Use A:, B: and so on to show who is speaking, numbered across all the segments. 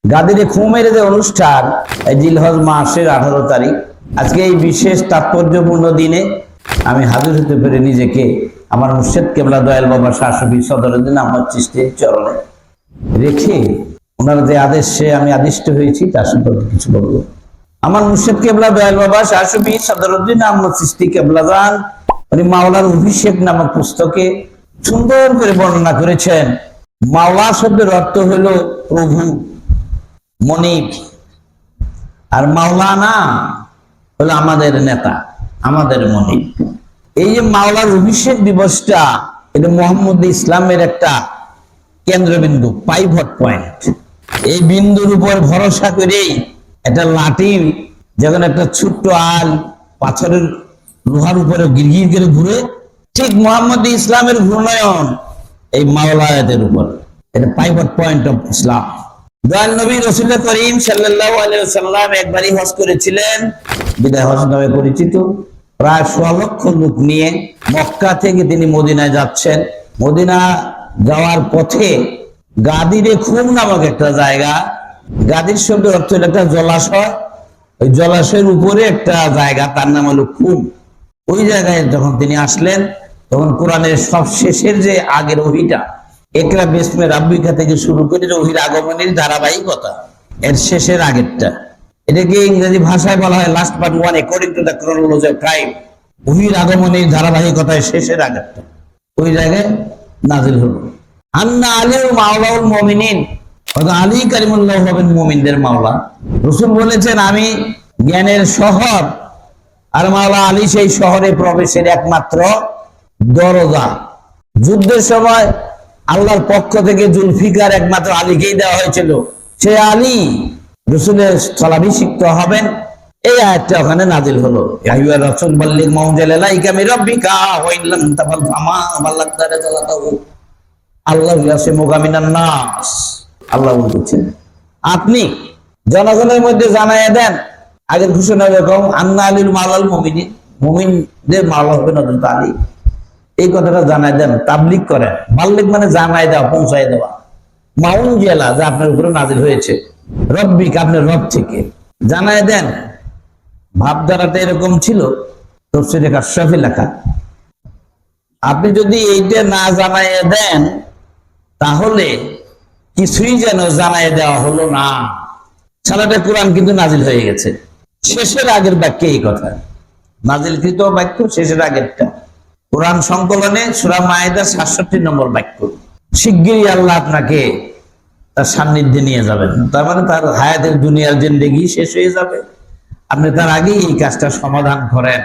A: গাদিরে খুমের যে অনুষ্ঠান জিলহজ মাসের 18 তারিখ, আজকে এই বিশেষ তাৎপর্যপূর্ণ দিনে আমি হাজির হতে পেরে নিজেকে আমার মুর্শিদ কেবলা দয়াল বাবা শাহ শফি সদরুদ্দিন আহমদ চিশতির চরণে রেখে ওনার যে আদেশে আমি আদিষ্ট হয়েছি তার সম্পর্কে কিছু বলবো। আমার মুর্শিদ কেবলা দয়াল বাবা শাহ শফি সদরুদ্দিন আহমদ চিশতি কেবলাজান উনি মাওলার অভিষেক নামক পুস্তকে সুন্দর করে বর্ণনা করেছেন। মাওলা শব্দের অর্থ হলো প্রভু, মনিব, আর মাওলানা হলো আমাদের নেতা, আমাদের মনিব। এই যে মাওলার অভিষেক দিবসটা, এটা মোহাম্মদ ইসলামের একটা কেন্দ্রবিন্দু, পাইভট পয়েন্ট। এই বিন্দুর উপর ভরসা করেই একটা লাঠি যখন একটা ছোট্ট আল পাথরের লোহার উপরে গিরগির করে ঘুরে, ঠিক মোহাম্মদ ইসলামের ঘূর্ণয়ন এই মাওলায়াতের উপর। এটা pivot point of Islam. Dayal নবী রাসূল করিম সাল্লাল্লাহু আলাইহি ওয়াসাল্লাম একবারই হজ করেছিলেন, বিদায় হজ নামে পরিচিত। প্রায় 1.5 লক্ষ লোক নিয়ে মক্কা থেকে তিনি মদিনায় যাচ্ছেন। মদিনা যাওয়ার পথে গাদিরে খুম নামক একটা জায়গা, গাদির শব্দের অর্থ হলো একটা জলাশয়, ওই জলাশয়ের উপরে একটা জায়গা, তার নাম হলো খুম। ওই জায়গায় যখন তিনি আসলেন, তখন কোরআনের সব শেষের যে আগের ওহিটা, একরা বিসমে রাব্বিকা থেকে শুরু করে ওহির আগমনের ধারাবাহিকতা, এর শেষের আগেরটা, এটাকে ইংরেজি ভাষায় বলা হয় last part 1 according to the chronology of time. ওহির আগমনের ধারাবাহিকতায় শেষের আগেরটা ওই জায়গায় নাজিল হলো। আন্না আলিউ মাওলাউল মুমিনিন, আলী কারিমুল্লাহ হবেন মুমিনদের মাওলা। রাসূল বলেছেন, আমি জ্ঞানের শহর, আর মাওলা আলী সেই শহরে প্রবেশের একমাত্র দরজা। যুদ্ধের সময় আল্লাহর পক্ষ থেকে জুলফিকার একমাত্র আলীকেই দেওয়া হয়েছিল। সে আলী রাসূলের স্থলাভিষিক্ত হবেন, এই আয়াতটা ওখানে নাজিল হলো। ইয়া আইয়ুহা রাসূল বাল্লিগ মা উনজিলা ইলাইকা মির রাব্বিকা ওয়া ইন লাম তাফআল ফামা বাল্লাগতা রিসালাতাহু আল্লাহু ইয়াসিমুকা মিনান নাস। আল্লাহ বলছেন, আপনি জনগণের মধ্যে জানাইয়া দেন, আগের ঘোষণা এরকম, আন্না আলিল মাওলাল মুমিনিন, মুমিনদের মাওলা হবেন হযরত আলী। এই কথাটা জানাই দেন, তাবলীগ করেন। বাল্লিগ মানে জানাই দেওয়া, পৌঁছায় দেওয়া। মাউন জেলা যা আপনার উপরে নাজিল হয়েছে, রব্বিক আপনার রব থেকে জানাই দেন। ভাবধারাটা এরকম ছিল, তাফসীরে কাশফে লেখা। আপনি যদি এইটা না জানাই দেন, তাহলে কিছুই যেন জানাই দেওয়া হলো না। সারাটা কোরআন কিন্তু নাজিল হয়ে গেছে। শেষের আগের বাক্যে এই কথা, নাজিলকৃত বাক্য শেষের আগেরটা। কোরআন সংকলনে সূরা মায়েদার 67 নম্বর বাক্য। শিগগিরই আল্লাহ আপনাকে তার সান্নিধ্যে নিয়ে যাবেন, তার মানে তার হায়াতের দুনিয়ার জিন্দেগি শেষ হয়ে যাবে, আপনি তার আগেই এই কাজটা সমাধান করেন।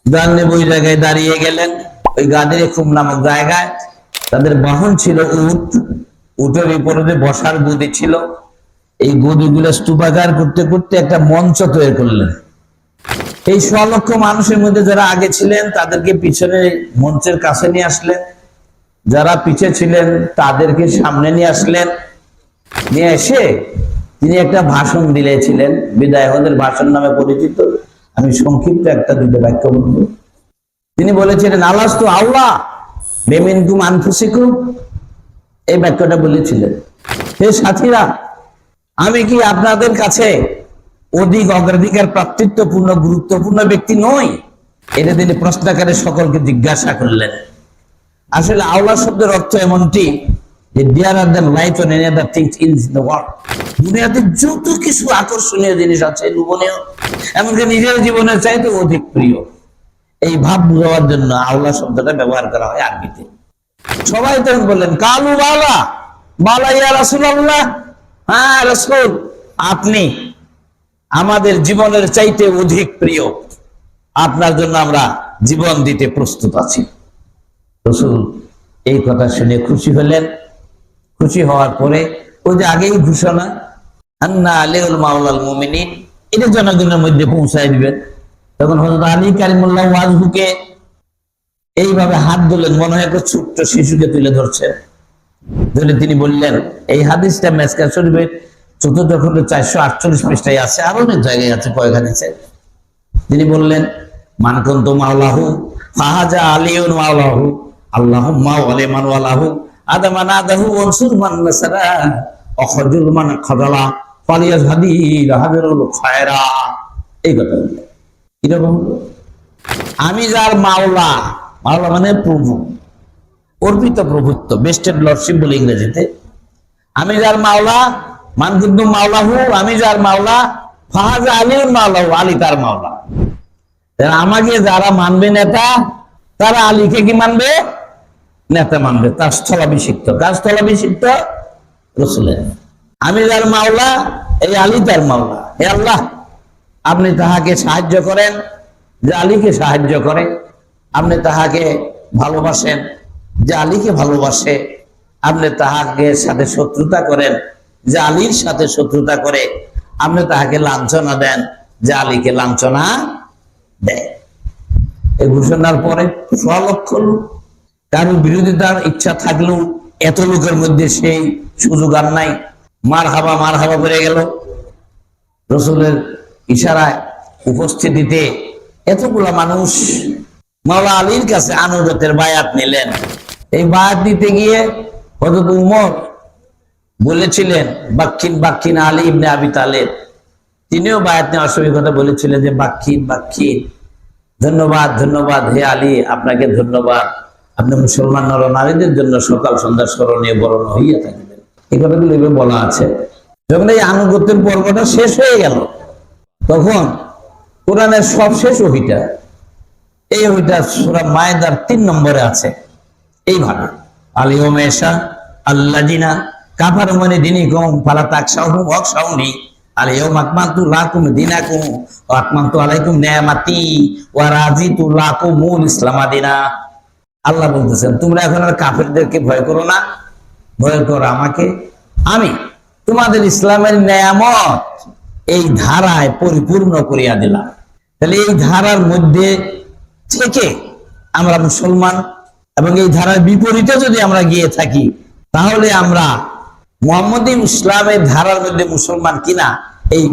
A: দয়াল ওই জায়গায় দাঁড়িয়ে গেলেন, ওই গাদিরে খুম নামক জায়গায়। তাদের বাহন ছিল উট, উটের উপরে যে বসার গদি ছিল, এই গদিগুলো স্তূপাকার করতে করতে একটা মঞ্চ তৈরি করলেন। এই 1.5 লক্ষ মানুষের মধ্যে যারা আগে ছিলেন তাদেরকে পিছনে মঞ্চের কাছে নিয়ে আসলেন, যারা পিছে ছিলেন তাদেরকে সামনে নিয়ে আসলেন। নিয়ে এসে তিনি একটা ভাষণ দিলেছিলেন, বিদায় হজের ভাষণ নামে পরিচিত। আমি সংক্ষিপ্ত একটা দুটো বাক্য বলবো। তিনি বলেছিলেন, আলাস্তু আল্লাহ বিমিনকুম আনফুসিকুম, এই বাক্যটা বলেছিলেন, হে সাথীরা, আমি কি আপনাদের কাছে অধিক অগ্রাধিকার প্রাপ্তিত্বপূর্ণ গুরুত্বপূর্ণ ব্যক্তি নই? এটা তিনি প্রশ্নাকারে সকলকে জিজ্ঞাসা করলেন। আসলে আওলা শব্দের অর্থ এমনটি যে dearer than life and any other things in the world, দুনিয়াতে যত কিছু আকর্ষণীয় জিনিস আছে, লোভনীয়, এমনকি নিজের জীবনের চাইতে অধিক প্রিয়, এই ভাব বোঝাবার জন্য আওলা শব্দটা ব্যবহার করা হয় আরবিতে। সবাই তখন বললেন, কালু বালা বালা ইয়া রাসূলুল্লাহ, হ্যাঁ রাসূল, আপনি আমাদের জীবনের চাইতে অধিক প্রিয়, আপনার জন্য আমরা জীবন দিতে প্রস্তুত আছি। রাসূল এই কথা শুনে খুশি হলেন। খুশি হওয়ার পরে ওই যে আগেই ঘোষণা, আন্না আলিউল মাওলাল মুমিনিন, এটা জনগণের মধ্যে পৌঁছায় দিবেন। তখন হযরত আলী কারিমুল্লাহ ওয়াজহুকে এইভাবে হাত ধরলেন, মনে হয় একটা ছোট্ট শিশুকে তুলে ধরছেন। ধরে তিনি বললেন, এই হাদিসটা মিসকাত শরীফের ৪র্থ খণ্ডে 448 পৃষ্ঠায় আছে, আরো অনেক জায়গায় আছে, কয়েক হাদিসে। তিনি বললেন, মান কুনতু মাওলাহু ফাহাজা আলিউন মাওলাহু, আল্লাহুম্মা ওয়ালি মান ওয়ালাহু আদামা নাদাহু ওয়ানসুর মান নাসারা অখজুল মান খাজালা ফালিয়াজহাদি রাহাজুল খায়রা, এই কথা বলল। কিরকম? আমি যার মাওলা, মাওলা মানে প্রভু, অর্পিত প্রভুত্ব, বেস্টেড লর্ডশিপ বলে ইংরেজিতে। আমি যার মাওলা, মান কিন্তু মাওলাহু, আমি যার মাওলা, ফাহাজা আলীর মাওলাহু, আলী তার মাওলা। আমাকে যারা মানবে নেতা, তারা আলীকে কি মানবে? নেতা মানবে। তার স্থলাভিষিক্ত, কার স্থলাভিষিক্ত? রাসূলের। আমি যার মাওলা, এই আলী তার মাওলা। হে আল্লাহ, আপনি তাহাকে সাহায্য করেন যে আলীকে সাহায্য করে, আপনি তাহাকে ভালোবাসেন যে আলীকে ভালোবাসে, আপনি তাহাকে সাথে শত্রুতা করেন যে আলীর সাথে শত্রুতা করে, আপনি তাহাকে লাঞ্ছনা দেন যে আলীকে লাঞ্ছনা দেয়। এই ঘোষণার পরে 100 লক্ষ লোক, কারোর বিরোধিতার ইচ্ছা থাকলেও এত লোকের মধ্যে সেই সুযোগ আর নাই। মার হাবা করে গেল। রাসূলের ইশারায়, উপস্থিতিতে এতগুলা মানুষ মাওলা আলীর কাছে আনুগত্যের বায়াত নিলেন। এই বায়াত নিতে গিয়ে হযরত উমর বলেছিলেন, বাক্কিন আলী ইবনে আবি তালেব, তিনিও বায়াত নেওয়ার সময় কথা বলেছিলেন যে বাক্কিন, ধন্যবাদ হে আলী, আপনাকে ধন্যবাদ, আপনি মুসলমান নর নারীদের জন্য সকাল সন্ধ্যা স্মরণীয় বরণ হইয়া থাকবেন। এই কথাগুলো এভাবে বলা আছে। যখন এই আনুগত্যের পর্বটা শেষ হয়ে গেল, তখন কোরআনের সবশেষ ওহিটা, এই ওহিটা সূরা মায়েদার 3 নম্বরে আছে এইভাবে, আলিয়ুম এশা আল্লাযিনা কাফারু মিন দীনিকুম ফালা তাকশাউহুম ওয়াকশাউনি আলিয়ুম আকমালতু লাকুম দীনাকুম ওয়া আতমামতু আলাইকুম নি'মাতি ওয়া রাযিতু লাকুমুল ইসলাম দীনা। আল্লাহ বলতেছেন, তোমরা এখন আর কাফেরদেরকে ভয় করো না, ভয় করো আমাকে। আমি তোমাদের ইসলামের নিয়ামত এই ধারায় পরিপূর্ণ করিয়া দিলাম। তাহলে এই ধারার মধ্যে থেকে আমরা মুসলমান, এবং এই ধারার বিপরীতে যদি আমরা গিয়ে থাকি, তাহলে আমরা মুহাম্মদী ইসলামের ধারার মধ্যে মুসলমান কিনা, এই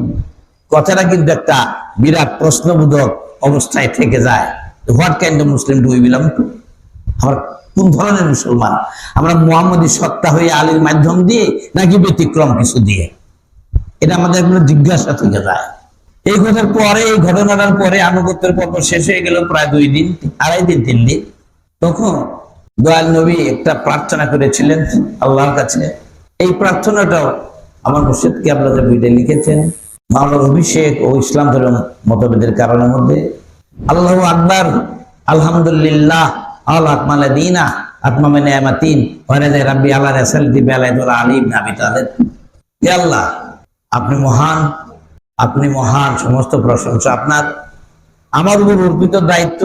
A: কথাটা কিন্তু একটা বিরাট প্রশ্নবোধক অবস্থায় থেকে যায়। What kind of Muslim do we belong to? আমরা কোন ধরনের মুসলমান? আমরা মুহাম্মদী সত্তা হয়ে আলীর মাধ্যম দিয়ে, নাকি ব্যতিক্রম কিছু দিয়ে? এটা আমাদের একটা জিজ্ঞাসা থেকে যায়। এই কথার পরে, এই ঘটনাটার পরে আনুগত্যের পর্ব শেষ হয়ে গেল প্রায় 2 দিন, 2.5 দিন, 3 দিন। তখন দয়াল নবী একটা প্রার্থনা করেছিলেন আল্লাহর কাছে। এই প্রার্থনাটাও আমার মুর্শিদ কেবলা যে বইটা লিখেছেন, মাওলার অভিষেক ও ইসলাম ধর্ম মতভেদের কারণের মধ্যে, আল্লাহু আকবার, আলহামদুলিল্লাহ, আল আকমাল দীনা আতমামে নিয়ামাতিন ওয়া রাযা রাব্বি আলা রাসালতি বিআলাইতুল আলী ইবনে আবি তালেব। হে আল্লাহ, আপনি মহান, আপনি মহান, সমস্ত প্রশংসা আপনার। আমার উপর অর্পিত দায়িত্ব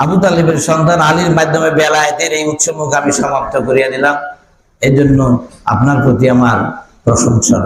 A: আবু তালেবের সন্তান আলীর মাধ্যমে বেলায়েতের এই উৎসমুখ আমি সমাপ্ত করিয়া দিলাম। এজন্য আপনার প্রতি আমার প্রশংসা।